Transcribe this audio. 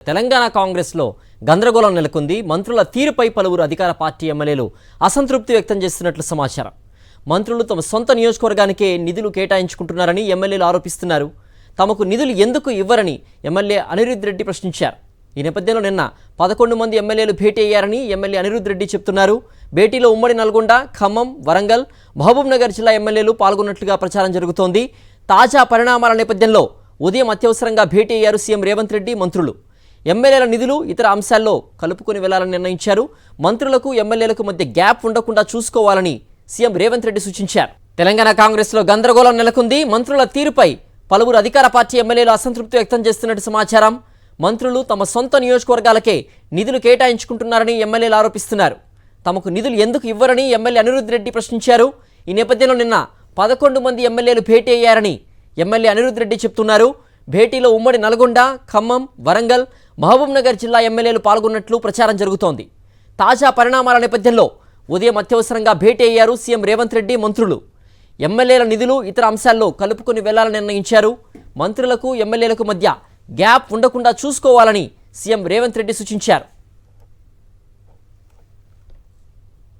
తెలంగాణ కాంగ్రెస్లో గందరగోళం నెలకొంది. మంత్రుల తీరుపై పలువురు అధికార పార్టీ ఎమ్మెల్యేలు అసంతృప్తి వ్యక్తం చేస్తున్నట్లు సమాచారం. మంత్రులు తమ సొంత నియోజకవర్గానికే నిధులు కేటాయించుకుంటున్నారని ఎమ్మెల్యేలు ఆరోపిస్తున్నారు. తమకు నిధులు ఎందుకు ఇవ్వరని ఎమ్మెల్యే అనిరుద్ రెడ్డి ప్రశ్నించారు. ఈ నేపథ్యంలో నిన్న 11 మంది ఎమ్మెల్యేలు భేటీ అయ్యారని ఎమ్మెల్యే అనిరుద్ రెడ్డి చెప్తున్నారు. భేటీలో ఉమ్మడి నల్గొండ, ఖమ్మం, వరంగల్, మహబూబ్ నగర్ జిల్లా ఎమ్మెల్యేలు పాల్గొన్నట్లుగా ప్రచారం జరుగుతోంది. తాజా పరిణామాల నేపథ్యంలో ఉదయం అత్యవసరంగా భేటీ అయ్యారు సీఎం రేవంత్ రెడ్డి, మంత్రులు. ఎమ్మెల్యేల నిధులు ఇతర అంశాల్లో కలుపుకొని వెళ్లాలని నిర్ణయించారు. మంత్రులకు ఎమ్మెల్యేలకు మధ్య గ్యాప్ ఉండకుండా చూసుకోవాలని సీఎం రేవంత్ రెడ్డి సూచించారు. తెలంగాణ కాంగ్రెస్లో గందరగోళం నెలకొంది. మంత్రుల తీరుపై పలువురు అధికార పార్టీ ఎమ్మెల్యేలు అసంతృప్తి వ్యక్తం చేస్తున్నట్టు సమాచారం. మంత్రులు తమ సొంత నియోజకవర్గాలకే నిధులు కేటాయించుకుంటున్నారని ఎమ్మెల్యేలు ఆరోపిస్తున్నారు. తమకు నిధులు ఎందుకు ఇవ్వరని ఎమ్మెల్యే అనిరుద్ రెడ్డి ప్రశ్నించారు. ఈ నేపథ్యంలో నిన్న 11 మంది ఎమ్మెల్యేలు భేటీ అయ్యారని ఎమ్మెల్యే అనిరుద్ రెడ్డి చెప్తున్నారు. భేటీలో ఉమ్మడి నల్గొండ, ఖమ్మం, వరంగల్, మహబూబ్ నగర్ జిల్లా ఎమ్మెల్యేలు పాల్గొన్నట్లు ప్రచారం జరుగుతోంది. తాజా పరిణామాల నేపథ్యంలో ఉదయం అత్యవసరంగా భేటీ అయ్యారు సీఎం రేవంత్ రెడ్డి, మంత్రులు. ఎమ్మెల్యేల నిధులు ఇతర అంశాల్లో కలుపుకొని వెళ్లాలని నిర్ణయించారు. మంత్రులకు ఎమ్మెల్యేలకు మధ్య గ్యాప్ ఉండకుండా చూసుకోవాలని సీఎం రేవంత్ రెడ్డి సూచించారు.